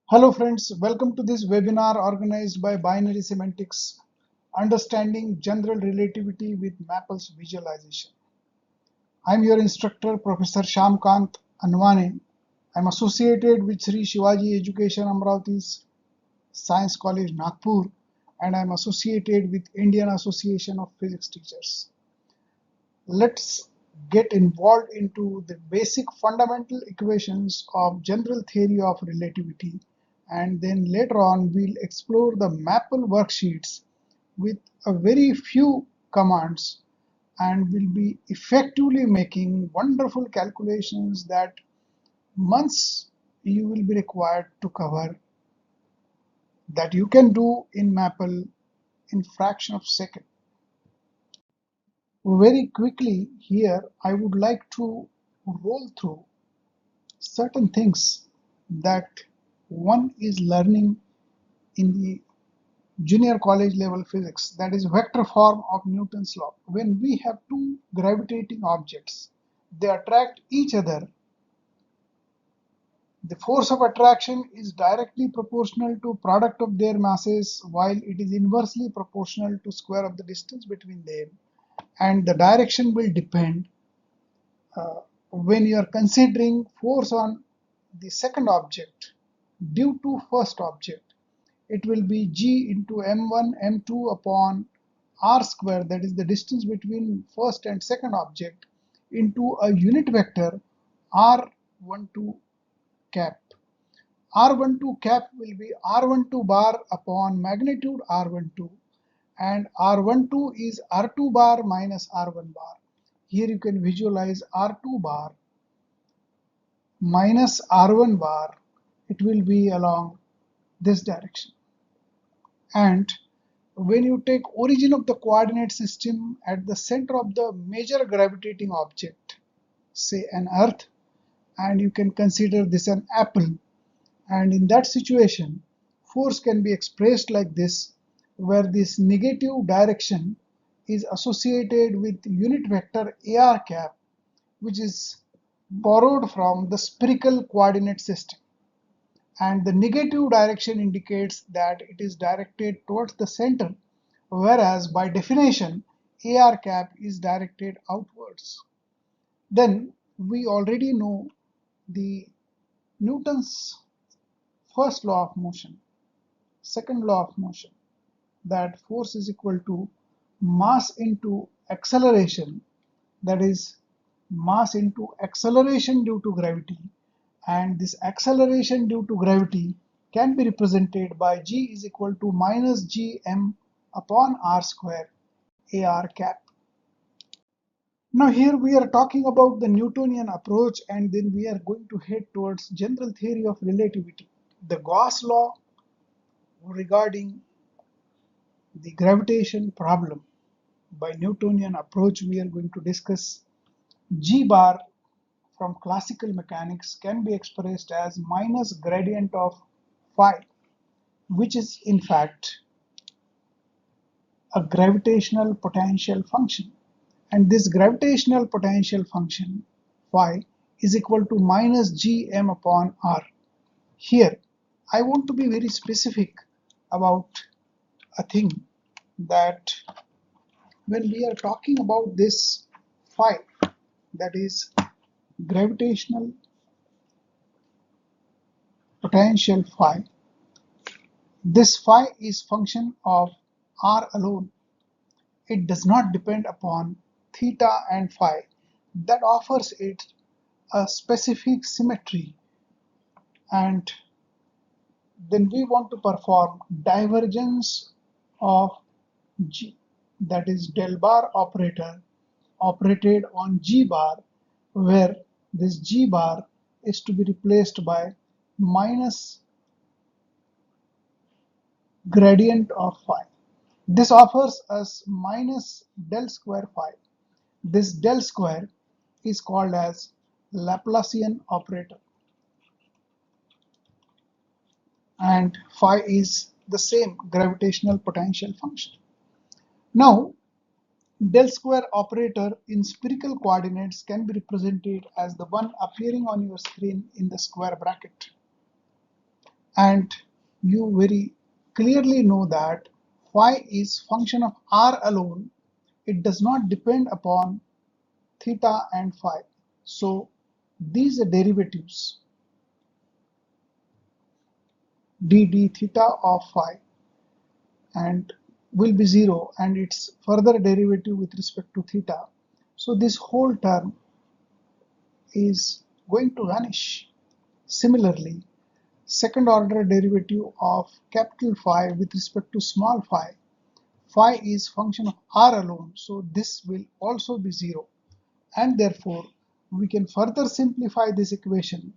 Hello friends, welcome to this webinar organized by Binary Semantics, Understanding General Relativity with Maple's Visualization. I'm your instructor, Professor Shamkant Anwane. I'm associated with Sri Shivaji Education Amravati's Science College, Nagpur, and I'm associated with Indian Association of Physics Teachers. Let's get involved into the basic fundamental equations of general theory of relativity, and then later on we'll explore the Maple worksheets with a very few commands, and we'll be effectively making wonderful calculations that months you will be required to cover, that you can do in Maple in fraction of a second. Very quickly here, I would like to roll through certain things that one is learning in the junior college level physics, that is vector form of Newton's law. When we have two gravitating objects, they attract each other. The force of attraction is directly proportional to product of their masses, while it is inversely proportional to square of the distance between them, and the direction will depend when you are considering force on the second object due to first object. It will be g into m1 m2 upon r square, that is the distance between first and second object, into a unit vector r12 cap. R12 cap will be R12 bar upon magnitude R12, and R12 is R2 bar minus R1 bar. Here you can visualize R2 bar minus R1 bar. It will be along this direction. And when you take origin of the coordinate system at the center of the major gravitating object, say an earth, and you can consider this an apple, and in that situation force can be expressed like this, where this negative direction is associated with unit vector ar cap, which is borrowed from the spherical coordinate system, and the negative direction indicates that it is directed towards the center, whereas by definition ar cap is directed outwards. Then we already know the Newton's first law of motion, second law of motion, that force is equal to mass into acceleration, that is mass into acceleration due to gravity, and this acceleration due to gravity can be represented by g is equal to minus gm upon r square ar cap. Now here we are talking about the Newtonian approach, and then we are going to head towards general theory of relativity. The Gauss law regarding the gravitation problem. By Newtonian approach, we are going to discuss g bar from classical mechanics can be expressed as minus gradient of phi, which is in fact a gravitational potential function. And this gravitational potential function phi is equal to minus gm upon r. Here, I want to be very specific about a thing, that when we are talking about this phi, that is gravitational potential phi, this phi is function of r alone. It does not depend upon theta and phi. That offers it a specific symmetry, and then we want to perform divergence of g, that is del bar operator operated on g bar, where this g bar is to be replaced by minus gradient of phi. This offers us minus del square phi. This del square is called as Laplacian operator, and phi is the same gravitational potential function. Now, del square operator in spherical coordinates can be represented as the one appearing on your screen in the square bracket. and you very clearly know that phi is function of r alone. It does not depend upon theta and phi. So these derivatives d d theta of phi and will be 0, and its further derivative with respect to theta. So this whole term is going to vanish. Similarly, second order derivative of capital phi with respect to small phi, phi is function of r alone, so this will also be 0, and therefore we can further simplify this equation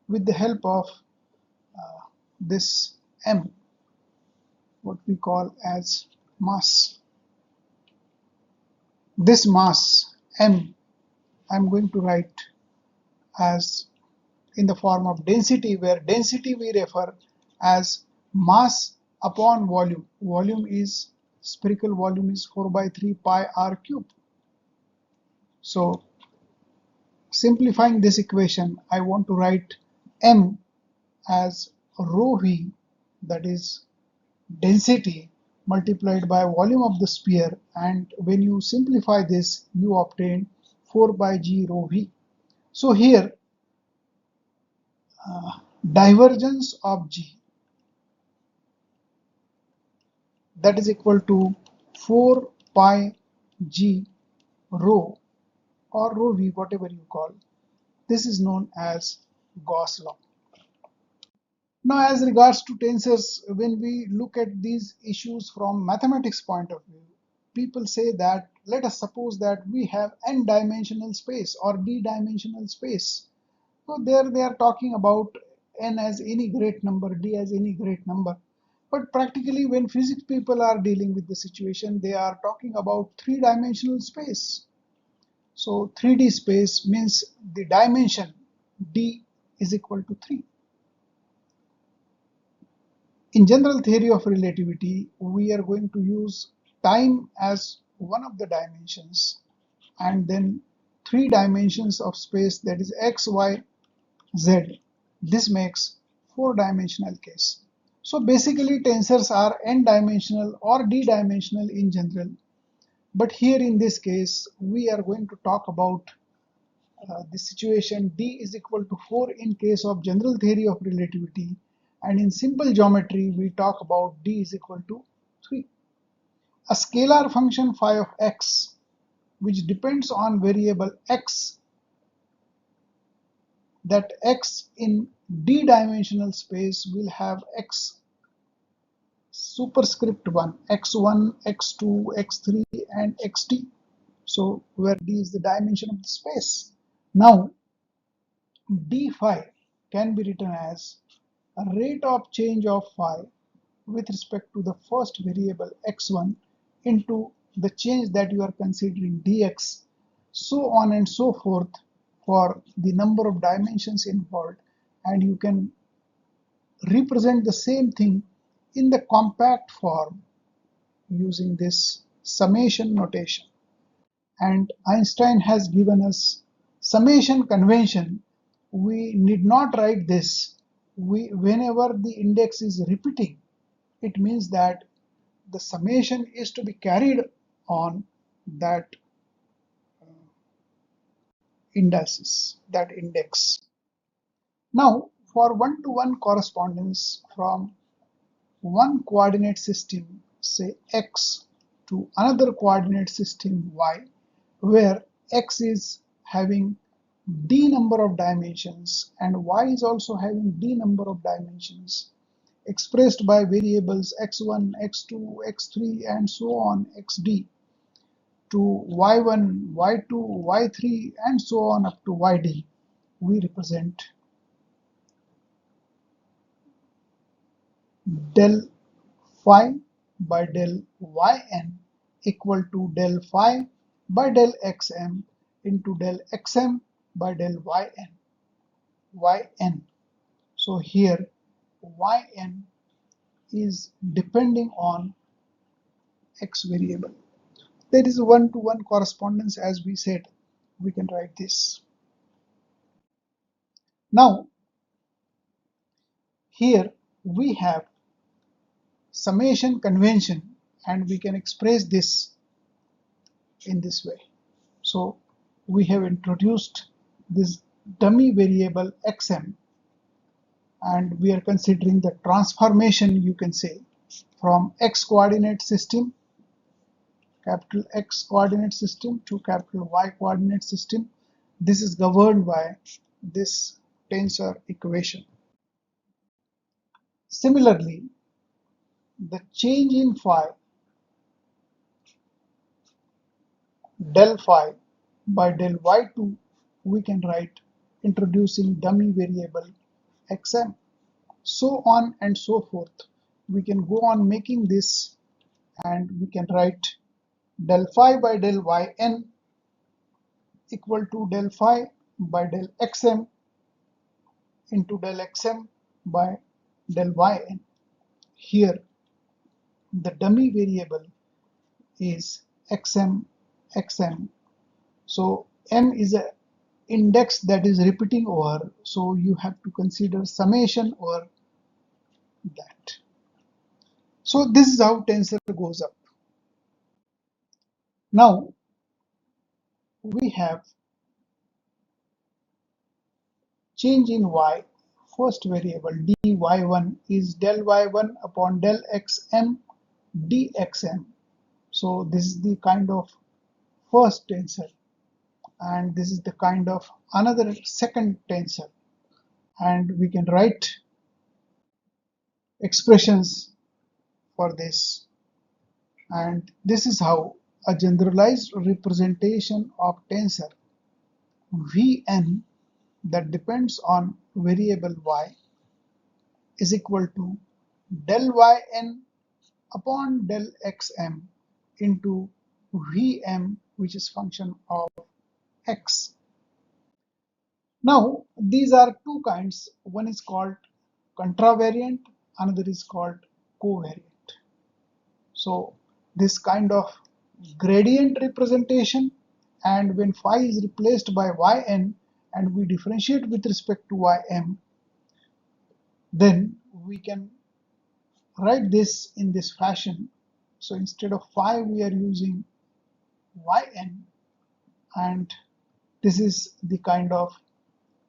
with the help of this m, what we call as mass. This mass m I'm going to write as in the form of density, where density we refer as mass upon volume. Volume is spherical volume is 4 by 3 pi r cube. So simplifying this equation, I want to write m as rho v, that is density multiplied by volume of the sphere, and when you simplify this you obtain 4 by g rho v. So here divergence of g, that is equal to 4 pi g rho or rho v, whatever you call. This is known as Gauss law. Now, as regards to tensors, when we look at these issues from mathematics point of view, people say that let us suppose that we have n-dimensional space or d-dimensional space. So there they are talking about n as any great number, d as any great number. But practically when physics people are dealing with the situation, they are talking about three-dimensional space. So 3D space means the dimension d is equal to 3. In general theory of relativity, we are going to use time as one of the dimensions, and then 3 dimensions of space, that is x, y, z. This makes 4-dimensional case. So basically tensors are n-dimensional or d-dimensional in general. But here in this case, we are going to talk about the situation d is equal to 4 in case of general theory of relativity, and in simple geometry we talk about d is equal to 3. A scalar function phi of x, which depends on variable x, that x in d-dimensional space will have x superscript 1, x1, x2, x3 and xt. So where d is the dimension of the space. Now d phi can be written as a rate of change of phi with respect to the first variable x1 into the change that you are considering dx, so on and so forth for the number of dimensions involved, and you can represent the same thing in the compact form using this summation notation. And Einstein has given us summation convention. We need not write this. Whenever the index is repeating, it means that the summation is to be carried on that indices, that index. Now, for one-to-one correspondence from one coordinate system, say x, to another coordinate system y, where x is having d number of dimensions and y is also having d number of dimensions, expressed by variables x1, x2, x3 and so on xd, to y1, y2, y3 and so on up to yd, we represent del phi by del yn equal to del phi by del xm into del xm by del yn. So here yn is depending on x variable. There is a one-to-one correspondence, as we said. We can write this. Now here we have summation convention, and we can express this in this way. So we have introduced this dummy variable xm, and we are considering the transformation, you can say, from x coordinate system, capital X coordinate system, to capital Y coordinate system. This is governed by this tensor equation. Similarly, the change in phi, del phi by del y2, we can write introducing dummy variable xm. So on and so forth. We can go on making this, and we can write del phi by del yn equal to del phi by del xm into del xm by del yn. Here the dummy variable is xm, xm. So m is a index that is repeating over, so you have to consider summation over that. So this is how tensor goes up. Now we have change in y. First variable dy1 is del y1 upon del xm dxm. So this is the kind of first tensor, and this is the kind of another second tensor, and we can write expressions for this. And this is how a generalized representation of tensor Vn that depends on variable y is equal to del yn upon del xm into Vm, which is function of x. Now these are two kinds. One is called contravariant, another is called covariant. So this kind of gradient representation, and when phi is replaced by yn and we differentiate with respect to ym, then we can write this in this fashion. So instead of phi we are using yn, and this is the kind of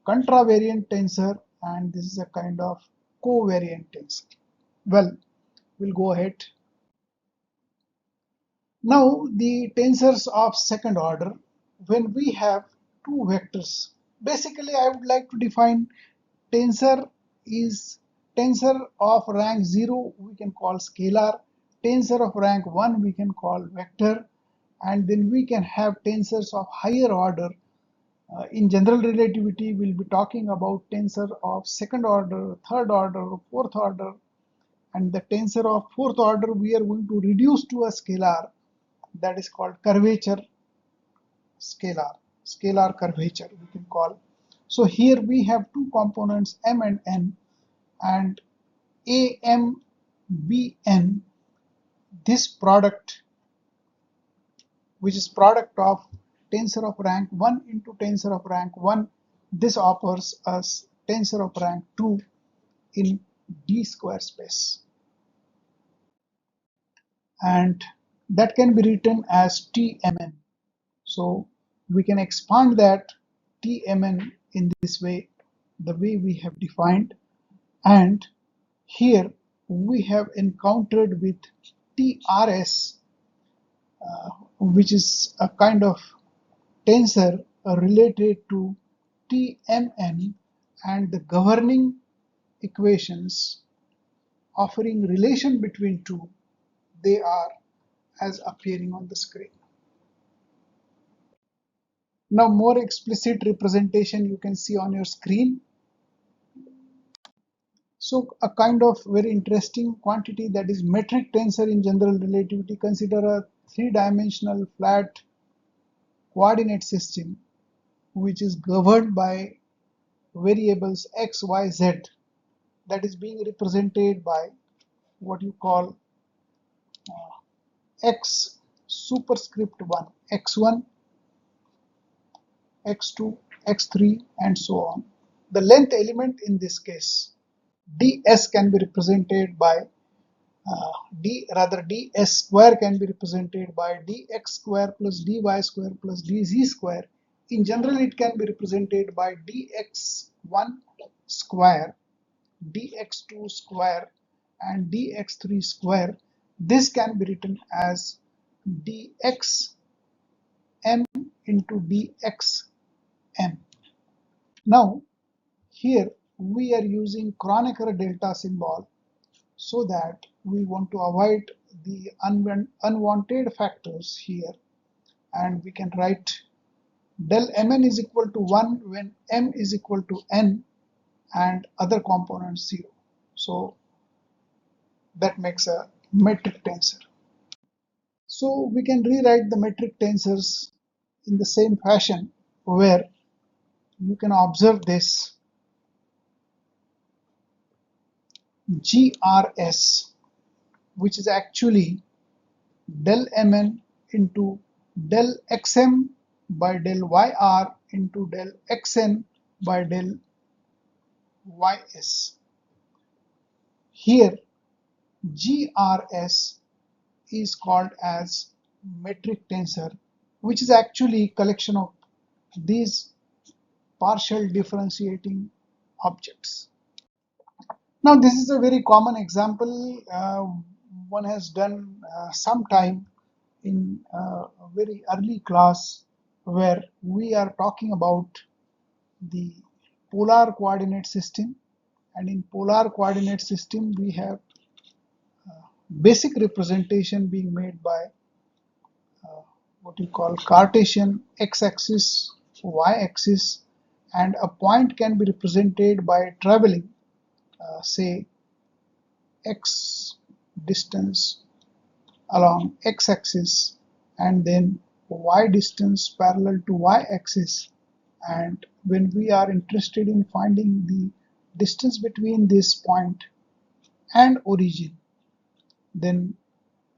contravariant tensor, and this is a kind of covariant tensor. Well, we'll go ahead. Now the tensors of second order, when we have two vectors, basically I would like to define tensor is tensor of rank 0 we can call scalar, tensor of rank 1 we can call vector, and then we can have tensors of higher order. In general relativity, we'll be talking about tensor of second order, third order, fourth order, and the tensor of fourth order we are going to reduce to a scalar, that is called curvature scalar curvature we can call. So here we have two components m and n, and am, bn, this product, which is product of tensor of rank 1 into tensor of rank 1, this offers us tensor of rank 2 in D square space, and that can be written as Tmn. So we can expand that Tmn in this way, the way we have defined, and here we have encountered with Trs, which is a kind of tensor related to Tmn, and the governing equations offering relation between two, they are as appearing on the screen. Now more explicit representation you can see on your screen. So a kind of very interesting quantity, that is metric tensor in general relativity. Consider a three-dimensional flat coordinate system which is governed by variables x, y, z, that is being represented by what you call x superscript 1, x1, x2, x3, and so on. The length element in this case ds can be represented by ds square can be represented by dx square plus dy square plus dz square. In general, it can be represented by dx1 square, dx2 square, and dx3 square. This can be written as dxm into dxm. Now, here we are using Kronecker delta symbol so that we want to avoid the unwanted factors here, and we can write del mn is equal to 1 when m is equal to n and other components 0. So that makes a metric tensor. So we can rewrite the metric tensors in the same fashion, where you can observe this GRS, which is actually del mn into del xm by del yr into del xn by del ys. Here GRS is called as metric tensor, which is actually collection of these partial differentiating objects. Now this is a very common example one has done sometime in a very early class, where we are talking about the polar coordinate system, and in polar coordinate system we have basic representation being made by what you call Cartesian x-axis, y-axis, and a point can be represented by traveling say x distance along x-axis and then y distance parallel to y-axis. And when we are interested in finding the distance between this point and origin, then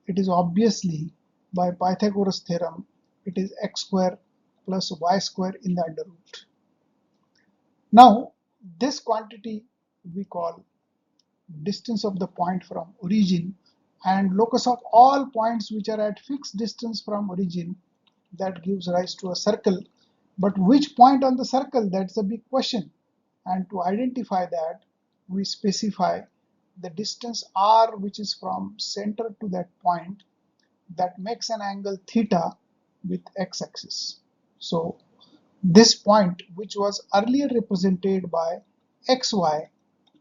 it is obviously by Pythagoras theorem, it is x square plus y square in the under root. Now this quantity we call distance of the point from origin, and locus of all points which are at fixed distance from origin, that gives rise to a circle. But which point on the circle, that's a big question, and to identify that we specify the distance r, which is from center to that point, that makes an angle theta with x-axis. So this point, which was earlier represented by xy,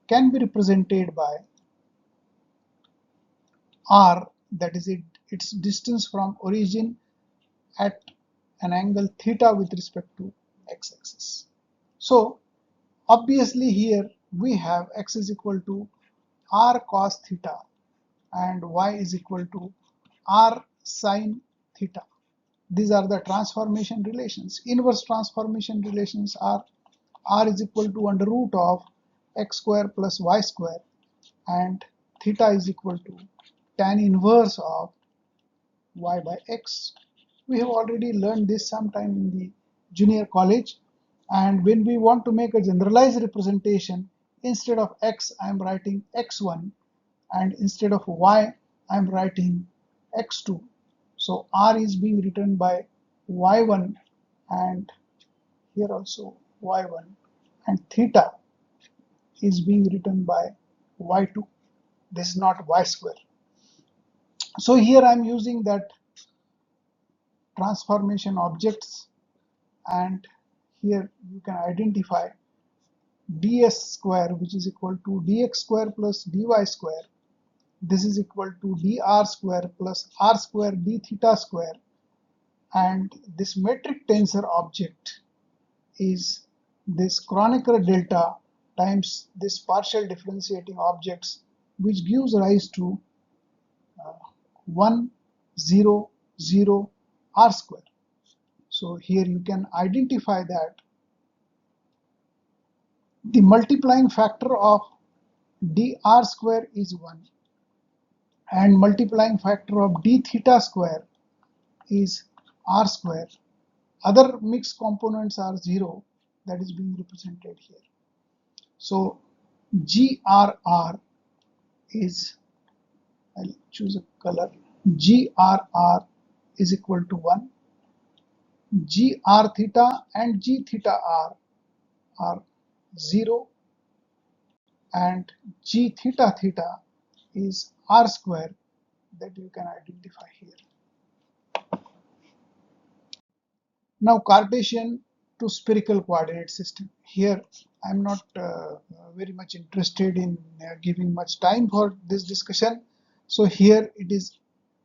can be represented by r, that is its distance from origin at an angle theta with respect to x-axis. So obviously here we have x is equal to r cos theta and y is equal to r sin theta. These are the transformation relations. Inverse transformation relations are r is equal to under root of x square plus y square, and theta is equal to tan inverse of y by x. We have already learned this sometime in the junior college, and when we want to make a generalized representation, instead of x I am writing x1, and instead of y I am writing x2. So r is being written by y1, and here also y1, and theta is being written by y2. This is not y square. So here I am using that transformation objects, and here you can identify ds square, which is equal to dx square plus dy square. This is equal to dr square plus r square d theta square, and this metric tensor object is this Kronecker delta times this partial differentiating objects, which gives rise to 1 0 0 r square. So here you can identify that the multiplying factor of dr square is 1 and multiplying factor of d theta square is r square. Other mixed components are 0, that is being represented here. So GRR is, I'll choose a color, GRR is equal to 1, GR theta and G theta R are 0, and G theta theta is R square that you can identify here. Now Cartesian to spherical coordinate system. Here I am not very much interested in giving much time for this discussion. So here it is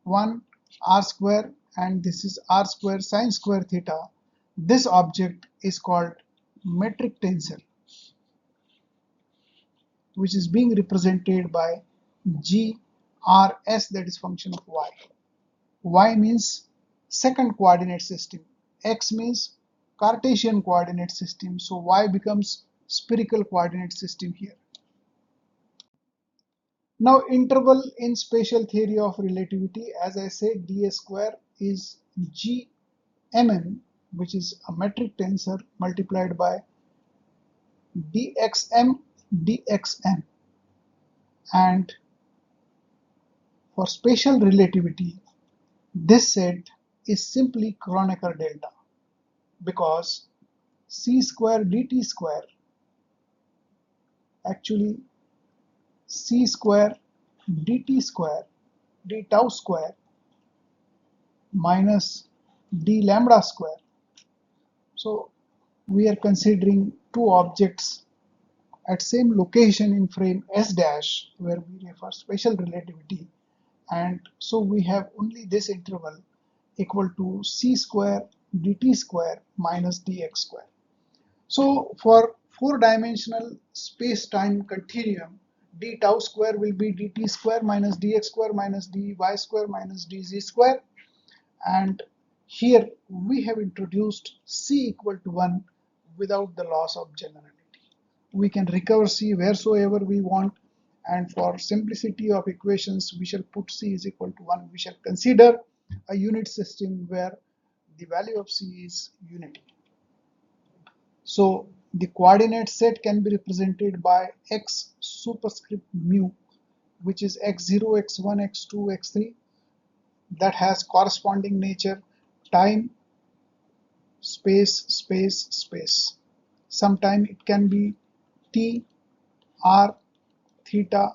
1 r square and this is r square sine square theta. This object is called metric tensor, which is being represented by GRS, that is function of y. Y means second coordinate system, X means Cartesian coordinate system, so Y becomes spherical coordinate system here. Now interval in special theory of relativity, as I said, dA square is GMN, which is a metric tensor, multiplied by dxm. And for special relativity, this set is simply Kronecker delta, because c square dt square, actually c square dt square d tau square minus d lambda square. So we are considering two objects at same location in frame S dash, where we refer special relativity, and so we have only this interval equal to c square dt square minus dx square. So for four-dimensional space-time continuum, d tau square will be dt square minus dx square minus dy square minus dz square, and here we have introduced c equal to 1 without the loss of generality. We can recover c wheresoever we want, and for simplicity of equations we shall put c is equal to 1. We shall consider a unit system where the value of c is unity. So the coordinate set can be represented by x superscript mu, which is x0, x1, x2, x3, that has corresponding nature time, space, space, space. Sometime it can be t, r, theta,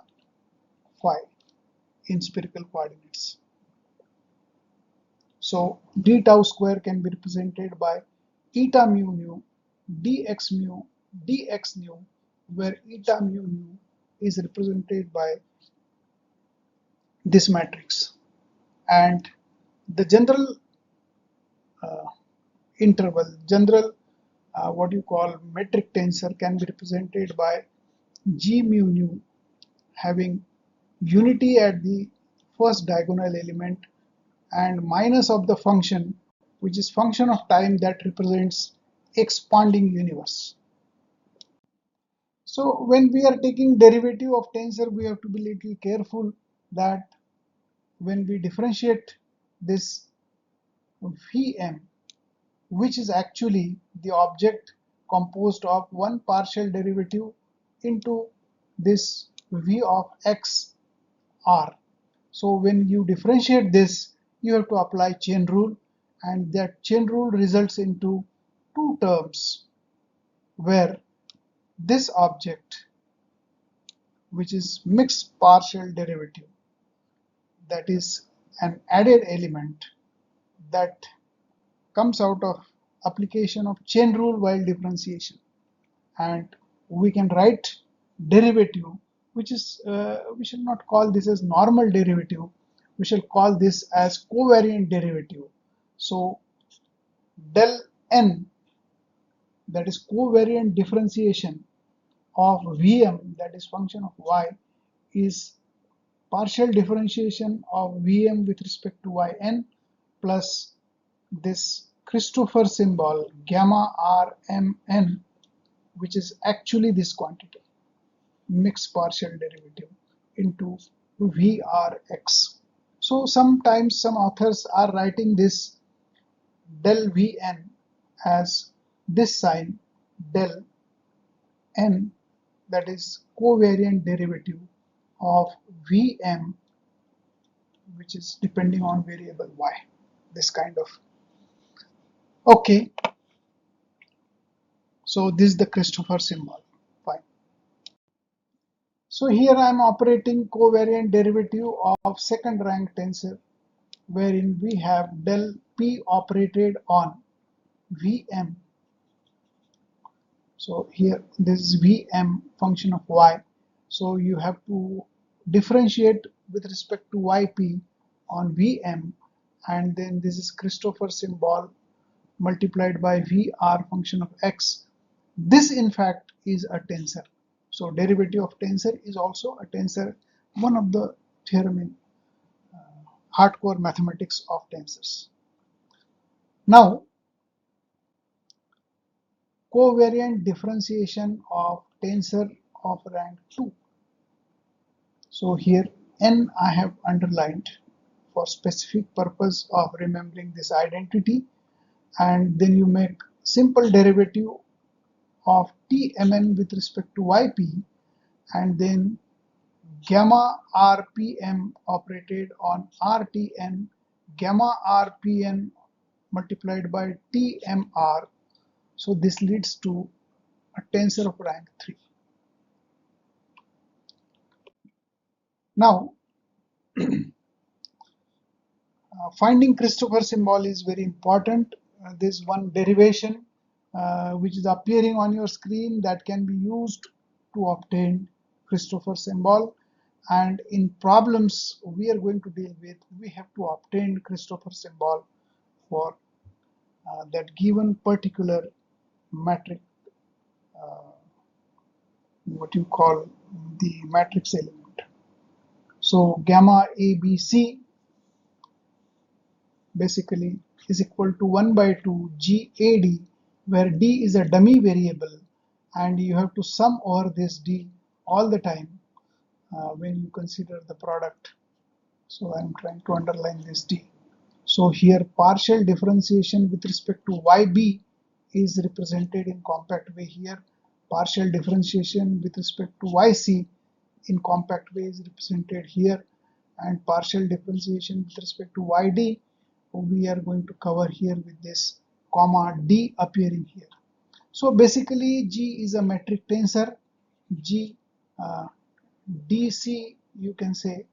phi in spherical coordinates. So d tau square can be represented by eta mu nu, dx mu, dx nu, where eta mu nu is represented by this matrix, and the general general what you call metric tensor can be represented by g mu nu, having unity at the first diagonal element and minus of the function, which is function of time that represents expanding universe. So when we are taking derivative of tensor, we have to be little careful that when we differentiate this Vm, which is actually the object composed of one partial derivative into this V of x r. So when you differentiate this, you have to apply chain rule, and that chain rule results into two terms where this object, which is mixed partial derivative, that is an added element that comes out of application of chain rule while differentiation, and we can write derivative, which is we shall not call this as normal derivative, we shall call this as covariant derivative. So del n, that is covariant differentiation of Vm, that is function of y, is partial differentiation of Vm with respect to yn plus this Christopher symbol gamma rmn, which is actually this quantity, mixed partial derivative into Vrx. So sometimes some authors are writing this del Vn as this sign del n that is covariant derivative of Vm, which is depending on variable y, this kind of. Okay, so this is the Christopher symbol. Fine. So here I am operating covariant derivative of second rank tensor, wherein we have del p operated on Vm. So here this is Vm function of y. So you have to differentiate with respect to yp on Vm, and then this is Christopher symbol multiplied by Vr function of x. This in fact is a tensor. So derivative of tensor is also a tensor, one of the theorem in hardcore mathematics of tensors. Now, covariant differentiation of tensor of rank 2. So here n I have underlined for specific purpose of remembering this identity, and then you make simple derivative of Tmn with respect to yp, and then gamma rpm operated on rtn, gamma rpn multiplied by tmr. So this leads to a tensor of rank 3. Now, finding Christopher symbol is very important. This one derivation which is appearing on your screen that can be used to obtain Christopher symbol, and in problems we are going to deal with, we have to obtain Christopher symbol for that given particular matrix, what you call the matrix element. So gamma ABC basically is equal to 1 by 2 GAD, where D is a dummy variable, and you have to sum over this D all the time when you consider the product. So I am trying to underline this D. So here partial differentiation with respect to YB is represented in compact way here. Partial differentiation with respect to YC in compact way is represented here, and partial differentiation with respect to YD we are going to cover here with this comma D appearing here. So basically G is a metric tensor. G DC you can say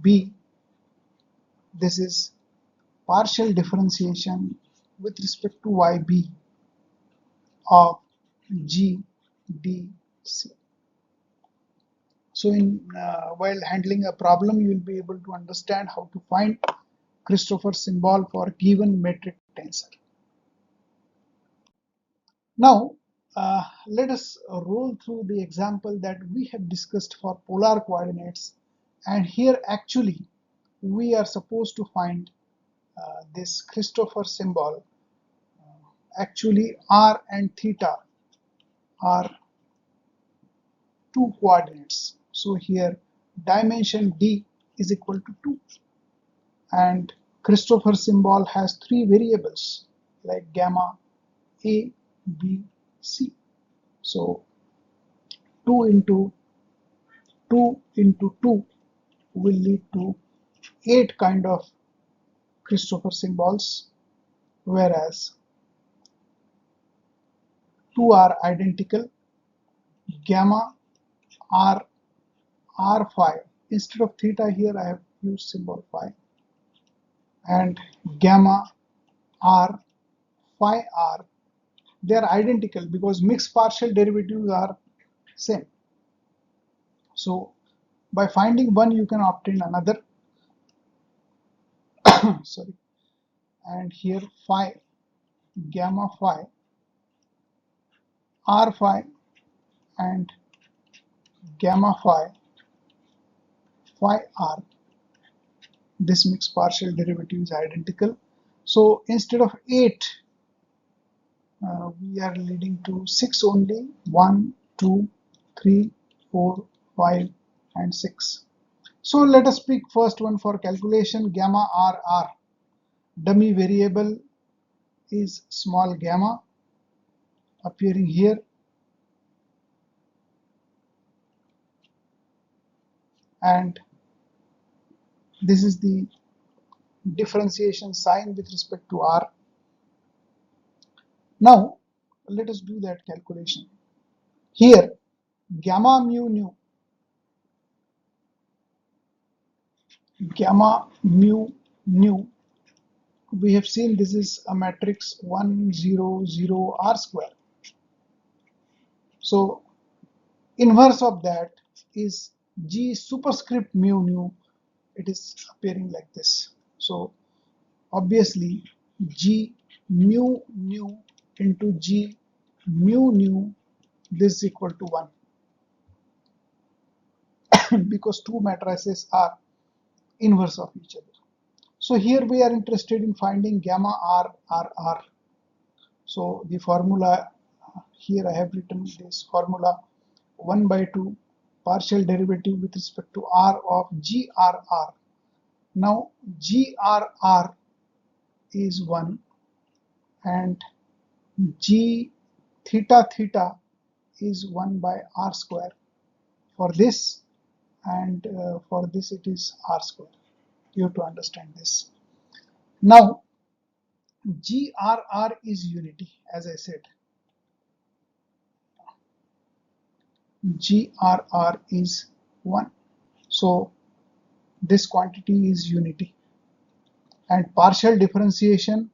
B. This is partial differentiation with respect to YB of GDC. So while handling a problem, you will be able to understand how to find Christopher symbol for a given metric tensor. Now, let us roll through the example that we have discussed for polar coordinates, and here actually we are supposed to find this Christopher symbol. Actually r and theta are two coordinates. So here dimension d is equal to 2, and Christopher symbol has three variables like gamma, a, b, c. So 2 into 2 into 2 will lead to 8 kind of Christopher symbols, whereas 2 are identical. Gamma r r phi, instead of theta here I have used symbol phi, and gamma r phi r, they are identical because mixed partial derivatives are same. So by finding one you can obtain another. Sorry. And here phi, gamma phi, r phi, and gamma phi, phi r, this mixed partial derivative is identical. So instead of 8 we are leading to 6 only. 1, 2, 3, 4, 5, and 6. So let us pick first one for calculation, gamma r r. Dummy variable is small gamma appearing here. and this is the differentiation sign with respect to r. Now let us do that calculation. Here gamma mu nu, we have seen this is a matrix 1 0 0 r square. So inverse of that is g superscript mu nu. It is appearing like this. So obviously g mu nu into g mu nu, this is equal to 1 because two matrices are inverse of each other. So here we are interested in finding gamma r r r. So the formula, here I have written this formula, 1 by 2 partial derivative with respect to r of grr. Now grr is 1 and g theta theta is 1 by r square for this, and for this it is r square. You have to understand this. Now grr is unity, as I said. grr is 1. So this quantity is unity, and partial differentiation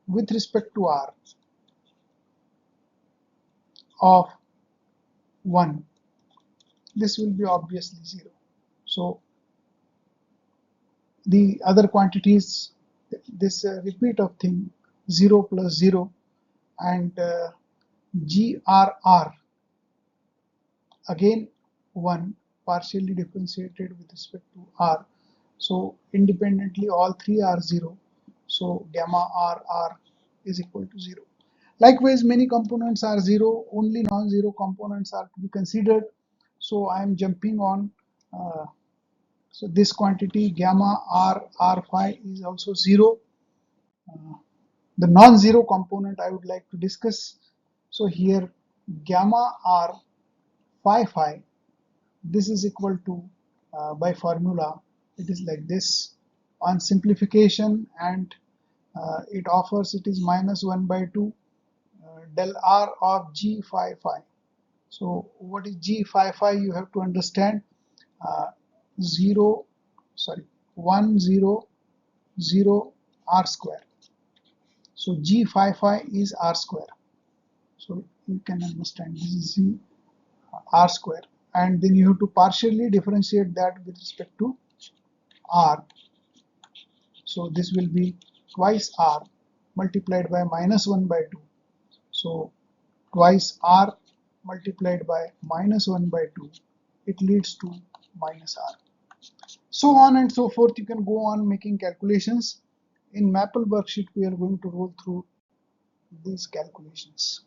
with respect to r of 1, this will be obviously 0. So the other quantities, this repeat of thing, 0 plus 0, and grr again 1 partially differentiated with respect to r. So independently all three are 0. So gamma r is equal to 0. Likewise, many components are 0, only non-zero components are to be considered. So I am jumping on, so this quantity gamma r phi is also 0. The non-zero component I would like to discuss. So here gamma r phi, this is equal to, by formula, it is like this. On simplification, and it offers, it is minus 1 by 2 del r of g phi phi. So what is g phi phi? You have to understand, 1 0 0 r square. So g phi phi is r square. So you can understand this is g r square, and then you have to partially differentiate that with respect to r. So this will be twice r multiplied by minus 1 by 2. So twice r multiplied by minus 1 by 2, it leads to minus r. So on and so forth, you can go on making calculations. In Maple worksheet, we are going to roll through these calculations.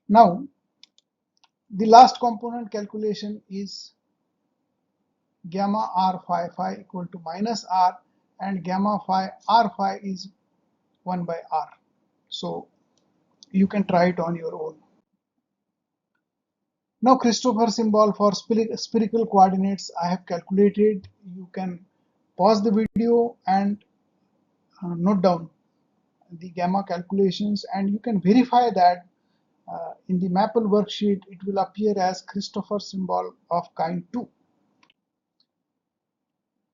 Now, the last component calculation is gamma r phi phi equal to minus r, and gamma phi r phi is 1 by r. So you can try it on your own. Now Christopher symbol for spherical coordinates I have calculated. You can pause the video and note down the gamma calculations, and you can verify that in the Maple worksheet it will appear as Christopher symbol of kind 2.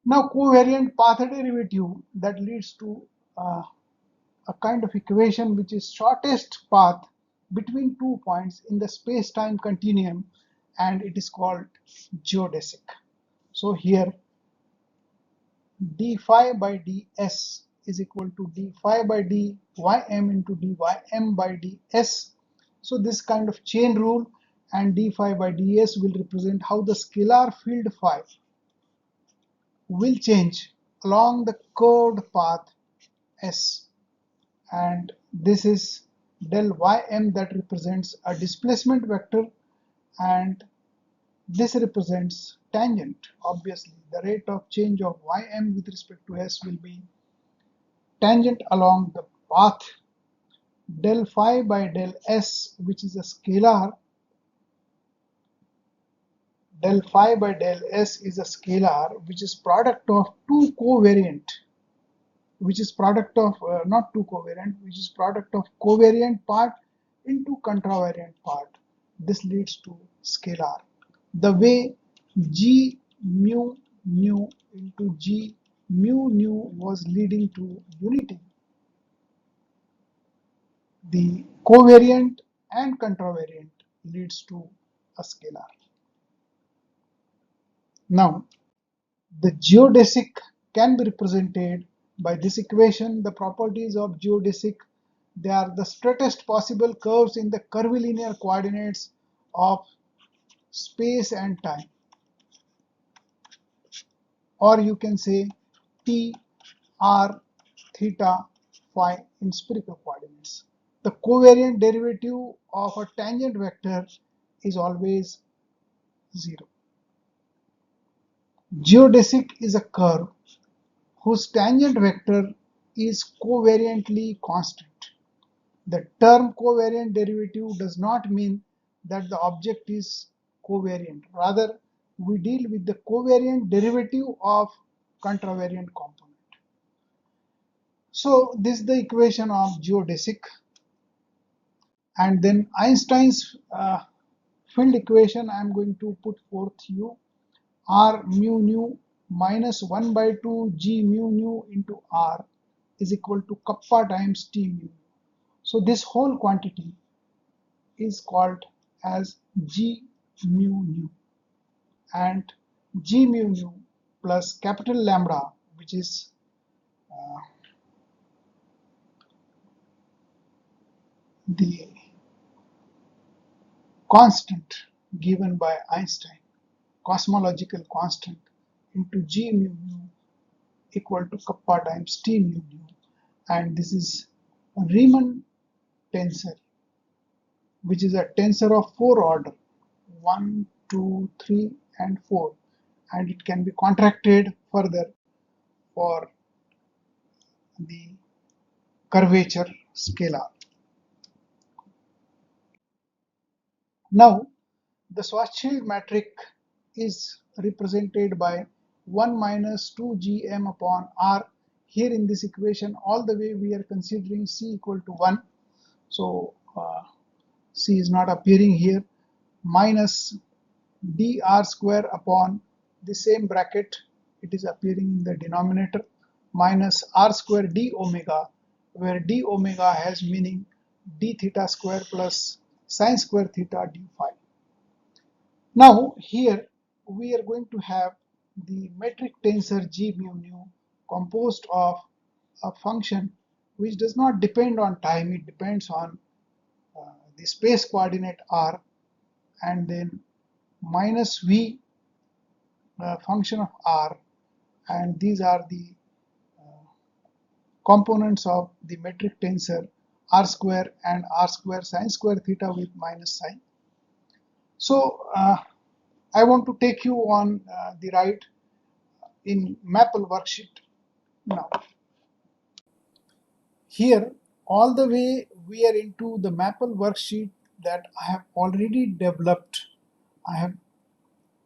Now covariant path derivative, that leads to a kind of equation which is shortest path between 2 points in the space-time continuum, and it is called geodesic. So here d phi by ds is equal to d phi by dym into dym by ds. So this kind of chain rule, and d phi by ds will represent how the scalar field phi will change along the curved path s, and this is del ym, that represents a displacement vector, and this represents tangent. Obviously the rate of change of ym with respect to s will be tangent along the path. Del phi by del s, which is a scalar, Del phi by del s is a scalar which is product of two covariant, which is product of not two covariant, which is product of covariant part into contravariant part. This leads to scalar. The way g mu nu into g mu nu was leading to unity, the covariant and contravariant leads to a scalar. Now, the geodesic can be represented by this equation. The properties of geodesic, they are the straightest possible curves in the curvilinear coordinates of space and time, or you can say t, r, theta, phi in spherical coordinates. The covariant derivative of a tangent vector is always 0. Geodesic is a curve whose tangent vector is covariantly constant. The term covariant derivative does not mean that the object is covariant. Rather, we deal with the covariant derivative of contravariant component. So this is the equation of geodesic. And then Einstein's field equation I am going to put forth you. R mu nu minus 1 by 2 g mu nu into r is equal to kappa times t mu nu. So this whole quantity is called as g mu nu, and g mu nu plus capital lambda, which is the constant given by Einstein, cosmological constant, into g mu nu equal to kappa times t mu nu, and this is a Riemann tensor, which is a tensor of 4 order, 1, 2, 3 and 4, and it can be contracted further for the curvature scalar. Now the Schwarzschild matrix is represented by 1 minus 2 gm upon r. Here in this equation, all the way we are considering c equal to 1, so c is not appearing here, minus dr square upon the same bracket, it is appearing in the denominator, minus r square d omega, where d omega has meaning d theta square plus sine square theta d phi. Now here we are going to have the metric tensor g mu nu composed of a function which does not depend on time, it depends on the space coordinate r, and then minus v function of r, and these are the components of the metric tensor r square and r square sine square theta with minus sign. So I want to take you on the ride in Maple worksheet now. Here all the way we are into the Maple worksheet that I have already developed. I have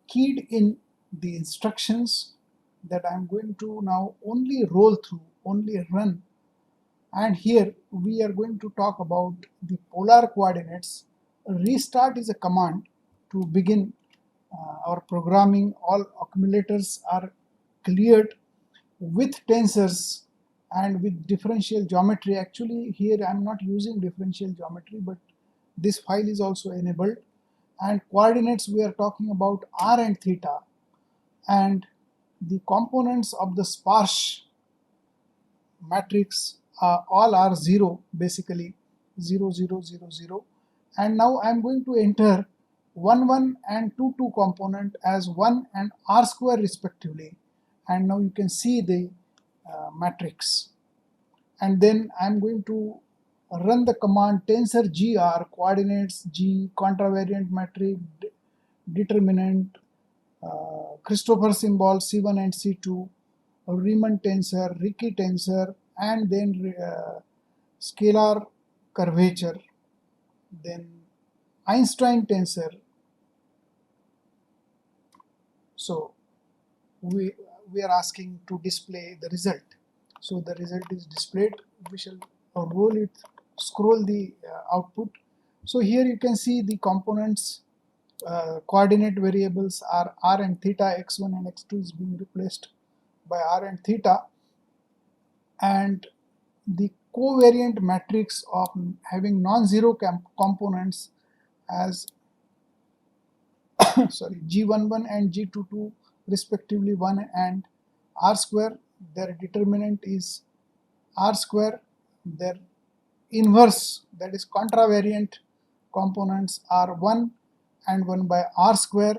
keyed in the instructions that I am going to now only roll through, only run, and here we are going to talk about the polar coordinates. Restart is a command to begin our programming. All accumulators are cleared with tensors and with differential geometry. Actually here I am not using differential geometry, but this file is also enabled, and coordinates we are talking about r and theta, and the components of the sparse matrix all are 0, basically 0 0 0 0, and now I am going to enter 1 1 and 2 2 component as 1 and r square respectively, and now you can see the matrix, and then I am going to run the command tensor gr, coordinates g, contravariant matrix, determinant, Christopher symbol C1 and C2, Riemann tensor, Ricci tensor, and then scalar curvature, then Einstein tensor, So we are asking to display the result. So the result is displayed. We shall scroll the output. So here you can see the components coordinate variables are r and theta. X1 and x2 is being replaced by r and theta, and the covariant matrix of having non-zero components as sorry, G11 and G22 respectively 1 and r square. Their determinant is r square. Their inverse, that is contravariant components, are 1 and 1 by r square,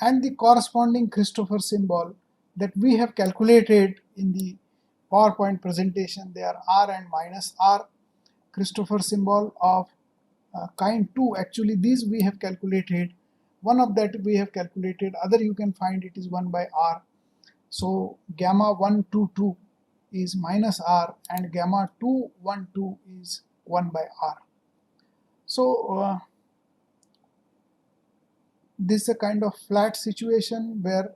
and the corresponding Christopher symbol that we have calculated in the PowerPoint presentation, they are r and minus r. Christopher symbol of kind 2, actually these we have calculated, one of that we have calculated, other you can find it is 1 by r. So gamma 122 is minus r and gamma 212 is 1 by r. So this is a kind of flat situation where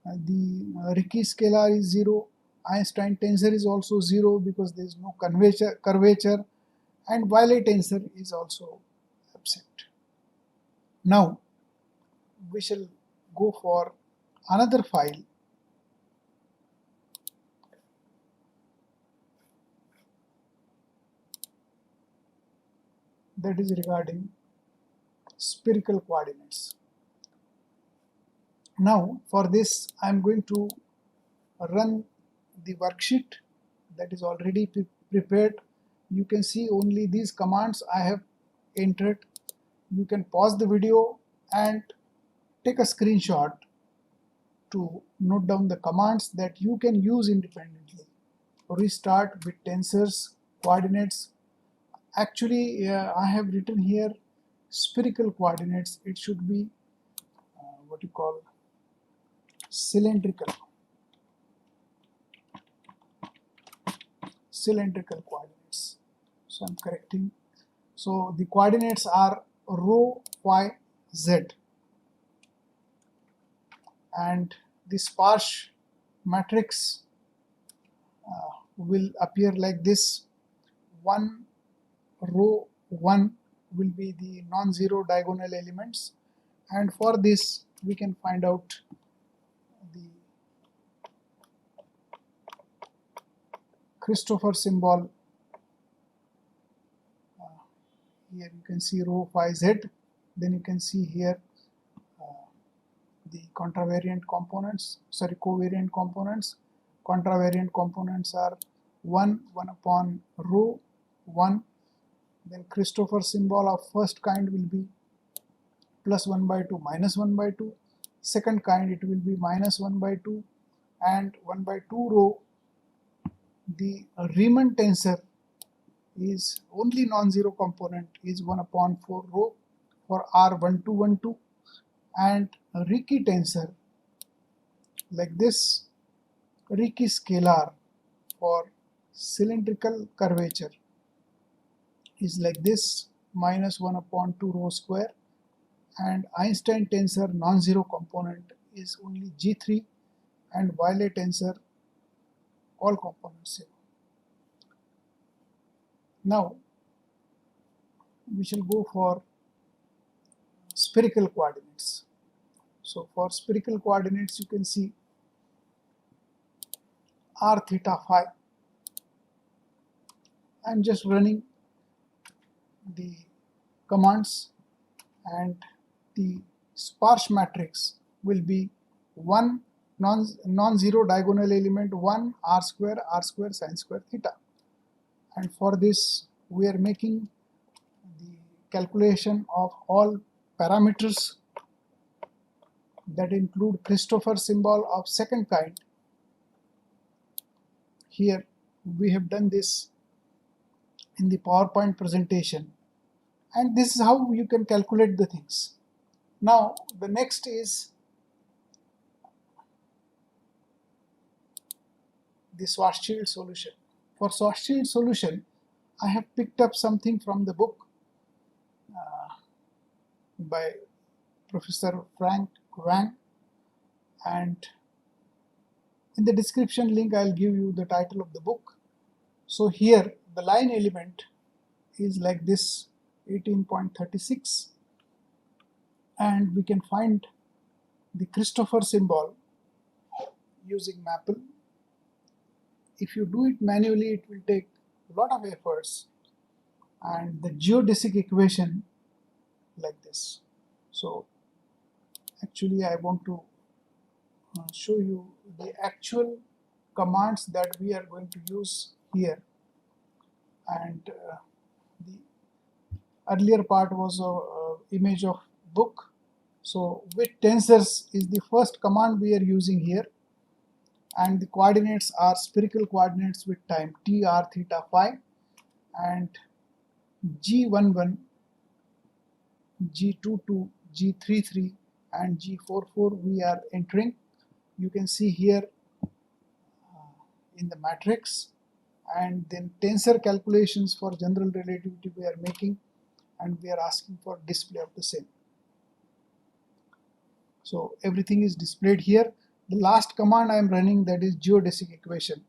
the Ricci scalar is 0, Einstein tensor is also 0 because there is no curvature, and Weyl tensor is also absent. Now we shall go for another file that is regarding spherical coordinates. Now for this I am going to run the worksheet that is already prepared. You can see only these commands I have entered. You can pause the video and take a screenshot to note down the commands that you can use independently. Restart with tensors, coordinates. Actually, I have written here spherical coordinates. It should be what you call cylindrical coordinates. So I'm correcting. So the coordinates are rho, y, z, and the sparse matrix will appear like this. 1 row 1 will be the non-zero diagonal elements, and for this we can find out the Christopher symbol. Here you can see rho phi z. Then you can see here the covariant components. Contravariant components are 1 upon rho 1. Then Christopher symbol of first kind will be plus 1 by 2 minus 1 by 2. Second kind it will be minus 1 by 2, and 1 by 2 rho. The Riemann tensor is only non-zero component is 1 upon 4 rho for R1212, and Ricci tensor like this. Ricci scalar for cylindrical curvature is like this, minus 1 upon 2 rho square, and Einstein tensor non-zero component is only G3, and Weyl tensor all components 0. Now we shall go for spherical coordinates. So for spherical coordinates you can see r theta phi. I am just running the commands, and the sparse matrix will be 1 non-zero diagonal element 1 r square sine square theta. And for this we are making the calculation of all parameters that include Christopher symbol of second kind. Here we have done this in the PowerPoint presentation, and this is how you can calculate the things. Now the next is the Schwarzschild solution. For Schwarzschild solution, I have picked up something from the book by Professor Frank Wang, and in the description link I'll give you the title of the book. So here the line element is like this, 18.36, and we can find the Christopher symbol using Maple. If you do it manually, it will take a lot of efforts, and the geodesic equation like this. So actually I want to show you the actual commands that we are going to use here, and the earlier part was a image of book. So with tensors is the first command we are using here, and the coordinates are spherical coordinates with time t, r, theta, phi, and g11, g22, g33 and g44 we are entering. You can see here in the matrix, and then tensor calculations for general relativity we are making, and we are asking for display of the same. So everything is displayed here. The last command I am running, that is geodesic equation,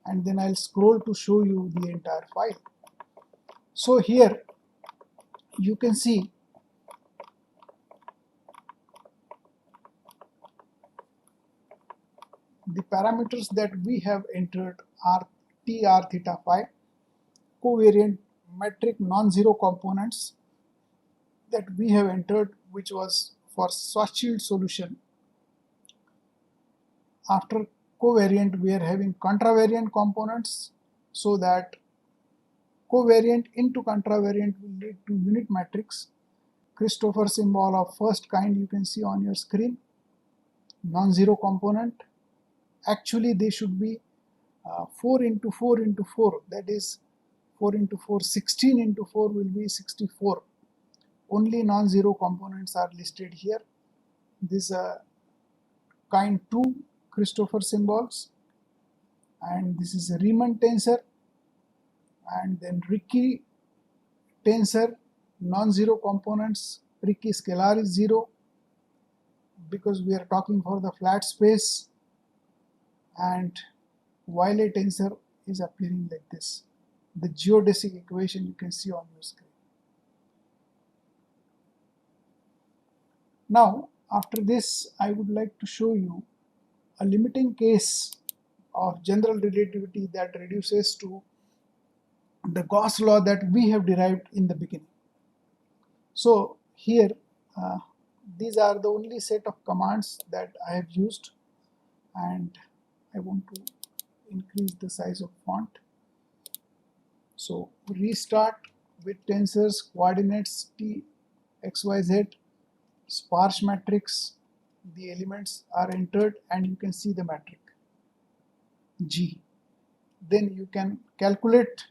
and then I'll scroll to show you the entire file. So here you can see the parameters that we have entered are t, r, theta, phi, covariant metric non-zero components that we have entered, which was for Schwarzschild solution. After covariant we are having contravariant components, so that covariant into contravariant will lead to unit matrix. Christopher symbol of first kind you can see on your screen. Non-zero component, actually they should be 4 into 4 into 4, that is 4 into 4, 16 into 4 will be 64. Only non-zero components are listed here. This kind 2 Christopher symbols, and this is a Riemann tensor, and then Ricci tensor, non-zero components. Ricci scalar is 0 because we are talking for the flat space, and Euler tensor is appearing like this. The geodesic equation you can see on your screen. Now after this I would like to show you a limiting case of general relativity that reduces to the Gauss law that we have derived in the beginning. So here these are the only set of commands that I have used, and I want to increase the size of font. So restart with tensors, coordinates t, x, y, z, sparse matrix. The elements are entered and you can see the matrix G. Then you can calculate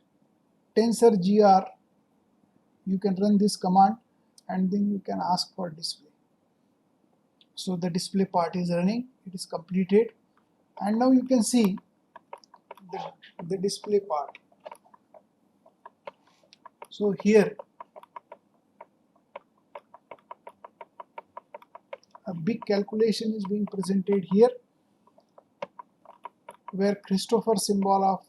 tensor gr. You can run this command and then you can ask for display. So the display part is running, it is completed, and now you can see the display part. So here a big calculation is being presented here, where Christopher symbol of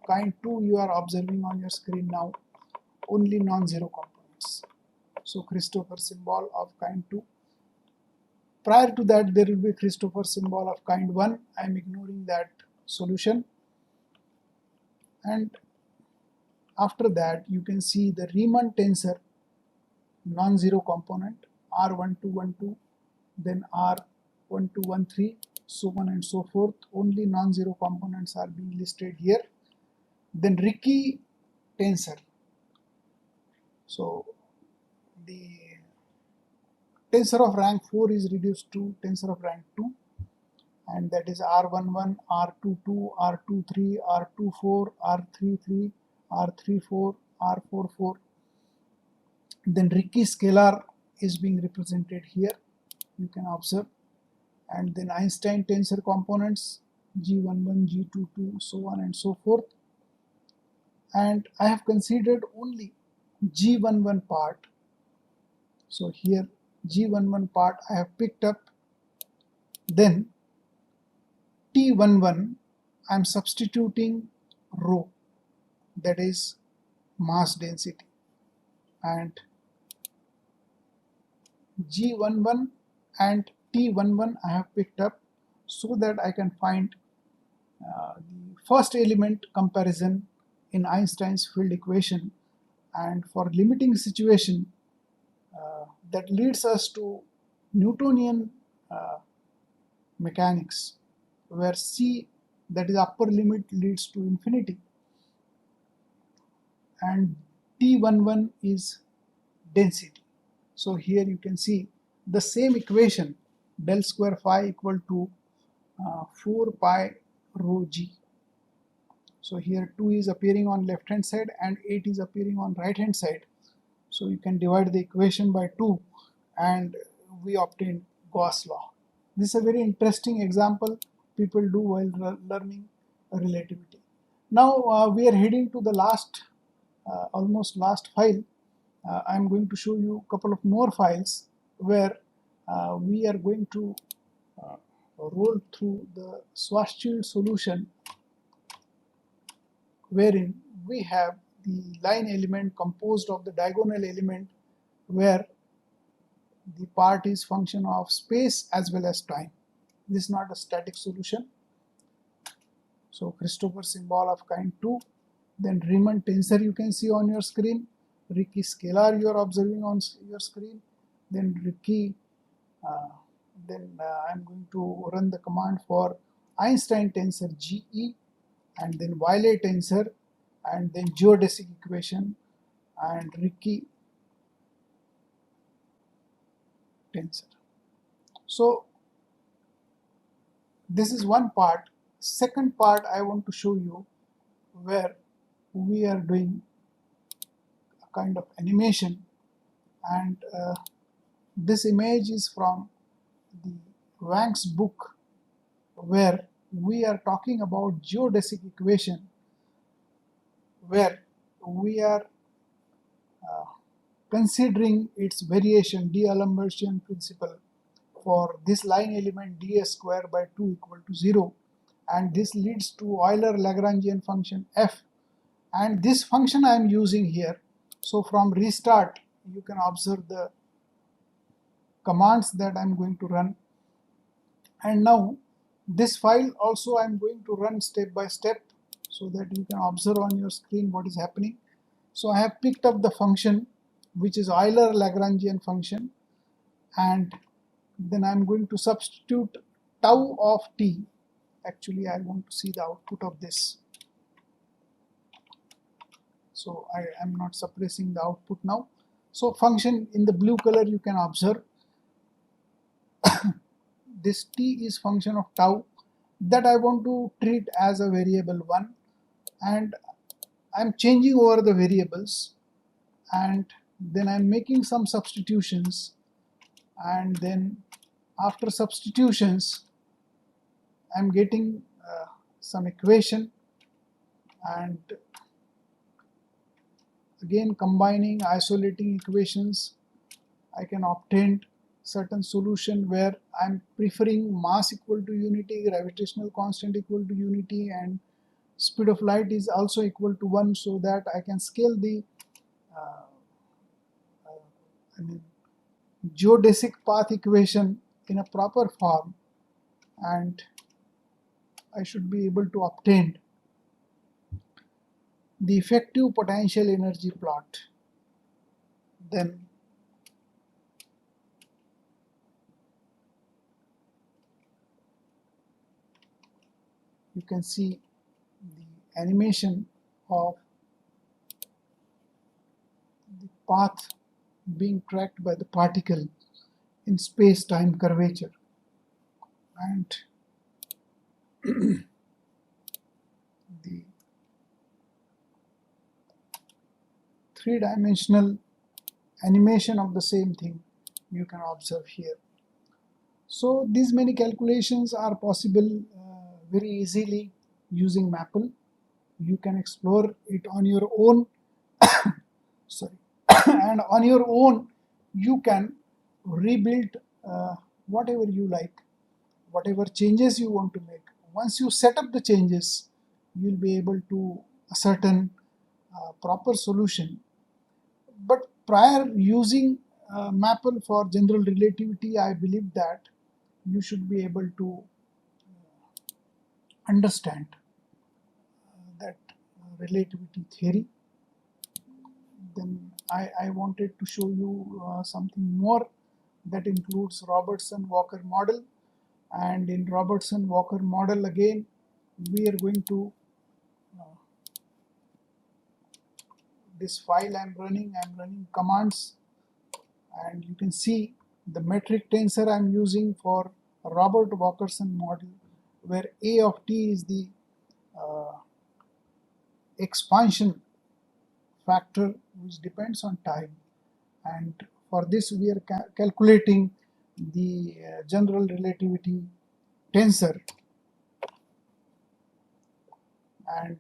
kind 2 you are observing on your screen now, only non-zero components. So Christopher symbol of kind 2. Prior to that there will be Christopher symbol of kind 1. I am ignoring that solution, and after that you can see the Riemann tensor non-zero component R1212, then R1213, so on and so forth. Only non-zero components are being listed here. Then Ricci tensor. So the tensor of rank 4 is reduced to tensor of rank 2, and that is R11, R22, R23, R24, R33, R34, R44. Then Ricci scalar is being represented here, you can observe, and then Einstein tensor components G11, G22, so on and so forth. And I have considered only G11 part. So here G11 part I have picked up. Then T11 I'm substituting rho, that is mass density, and G11 and T11 I have picked up so that I can find the first element comparison in Einstein's field equation, and for limiting situation that leads us to Newtonian mechanics, where C, that is upper limit, leads to infinity, and T11 is density. So here you can see the same equation, del square phi equal to 4 pi rho g. So here 2 is appearing on left hand side and 8 is appearing on right hand side. So you can divide the equation by 2 and we obtain Gauss law. This is a very interesting example people do while learning relativity. Now we are heading to the last, almost last file. I'm going to show you a couple of more files where we are going to roll through the Schwarzschild solution, wherein we have the line element composed of the diagonal element, where the part is function of space as well as time. This is not a static solution. So Christopher symbol of kind 2, then Riemann tensor you can see on your screen, Ricci scalar you are observing on your screen, then Ricci, I'm going to run the command for Einstein tensor GE, and then Wiley tensor, and then geodesic equation and Ricci tensor. So this is one part. Second part I want to show you where we are doing a kind of animation, and this image is from the Wang's book, where we are talking about geodesic equation, where we are considering its variation, D'Alembert principle, for this line element ds square by 2 equal to 0, and this leads to Euler-Lagrangian function f, and this function I am using here. So from restart you can observe the commands that I am going to run, and now this file also I am going to run step by step so that you can observe on your screen what is happening. So I have picked up the function which is Euler-Lagrangian function, and then I'm going to substitute tau of t. Actually I want to see the output of this, so I am not suppressing the output now. So function in the blue color you can observe this t is function of tau that I want to treat as a variable 1, and I'm changing over the variables, and then I'm making some substitutions, and then after substitutions I'm getting some equation, and again combining isolating equations I can obtain certain solution where I'm preferring mass equal to unity, gravitational constant equal to unity, and speed of light is also equal to 1, so that I can scale the geodesic path equation in a proper form, and I should be able to obtain the effective potential energy plot. Then you can see the animation of the path being tracked by the particle in space-time curvature, and the three-dimensional animation of the same thing you can observe here. So these many calculations are possible very easily using Maple. You can explore it on your own sorry and on your own you can rebuild whatever you like, whatever changes you want to make, once you set up the changes, you'll be able to ascertain proper solution. But prior using Maple for general relativity, I believe that you should be able to understand that relativity theory. Then I wanted to show you something more that includes Robertson-Walker model. And in Robertson-Walker model, again, we are going to this file I'm running commands, and you can see the metric tensor I'm using for Robert-Walkerson model, where A of t is the expansion factor which depends on time, and for this we are calculating the general relativity tensor, and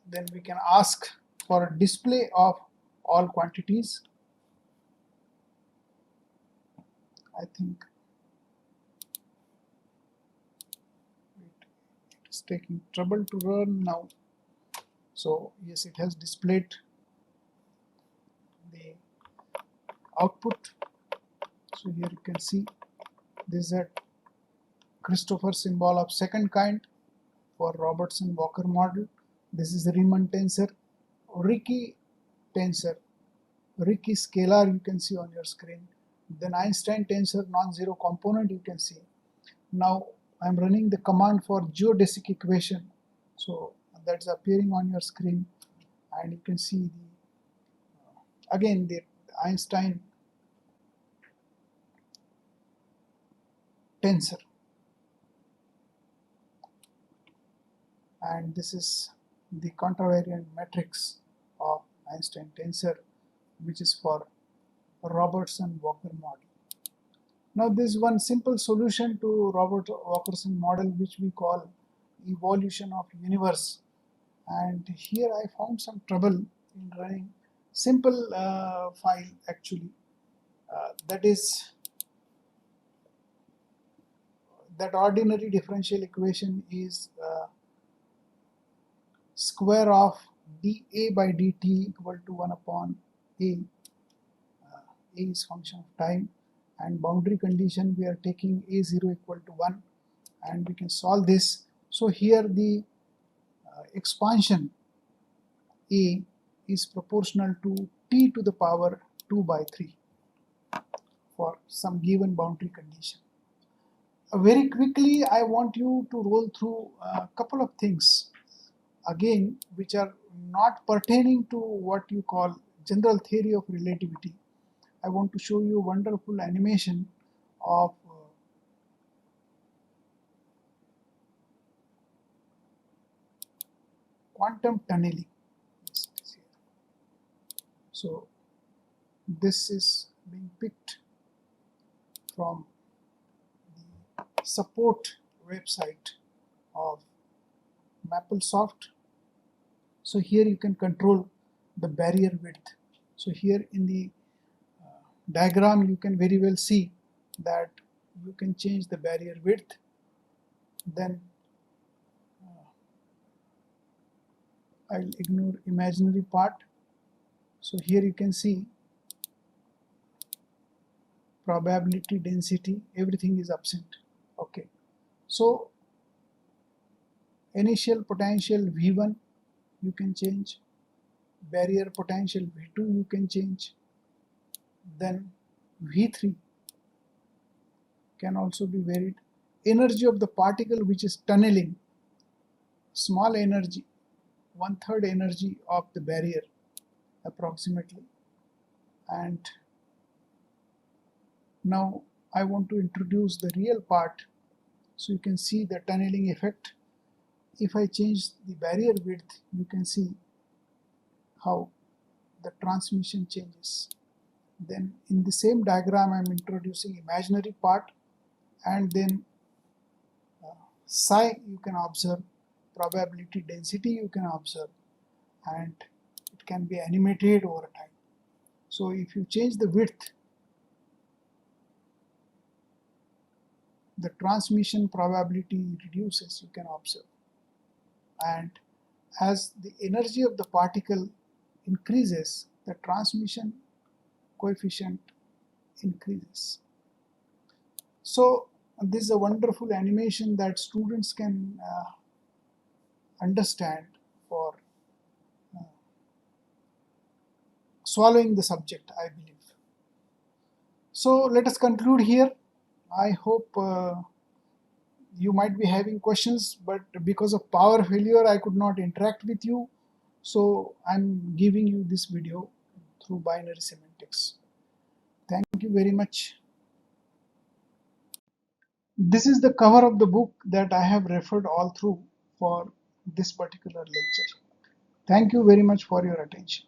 then we can ask for a display of all quantities. I think it's taking trouble to run now. So yes, it has displayed the output. So here you can see this is a Christopher symbol of second kind for Robertson-Walker model. This is the Riemann tensor, Ricci tensor, Ricci scalar you can see on your screen. Then Einstein tensor non-zero component you can see. Now I'm running the command for geodesic equation, so that's appearing on your screen, and you can see the again the Einstein tensor, and this is the contravariant matrix of Einstein tensor, which is for Robertson-Walker model. Now this is one simple solution to Robert-Walkerson model, which we call evolution of universe, and here I found some trouble in running simple file actually, that is that ordinary differential equation is square of dA by dt equal to 1 upon A. A is function of time, and boundary condition we are taking A0 equal to 1, and we can solve this. So here the expansion A is proportional to t to the power 2 by 3 for some given boundary condition. Very quickly I want you to roll through a couple of things again which are not pertaining to what you call general theory of relativity. I want to show you a wonderful animation of quantum tunneling. So this is being picked from the support website of MapleSoft. So here you can control the barrier width. So here in the diagram you can very well see that you can change the barrier width. Then I'll ignore imaginary part. So here you can see probability, density, everything is absent. Okay, so initial potential V1 you can change, barrier potential V2 you can change, then V3 can also be varied. Energy of the particle which is tunneling, small energy, 1/3 energy of the barrier approximately. And now I want to introduce the real part so you can see the tunneling effect. If I change the barrier width, you can see how the transmission changes. Then in the same diagram I am introducing imaginary part, and then psi you can observe, probability density you can observe, and it can be animated over time. So if you change the width, the transmission probability reduces, you can observe. And as the energy of the particle increases, the transmission coefficient increases. So this is a wonderful animation that students can understand for swallowing the subject, I believe. So let us conclude here. I hope you might be having questions, but because of power failure, I could not interact with you. So I'm giving you this video through binary semantics. Thank you very much. This is the cover of the book that I have referred all through for this particular lecture. Thank you very much for your attention.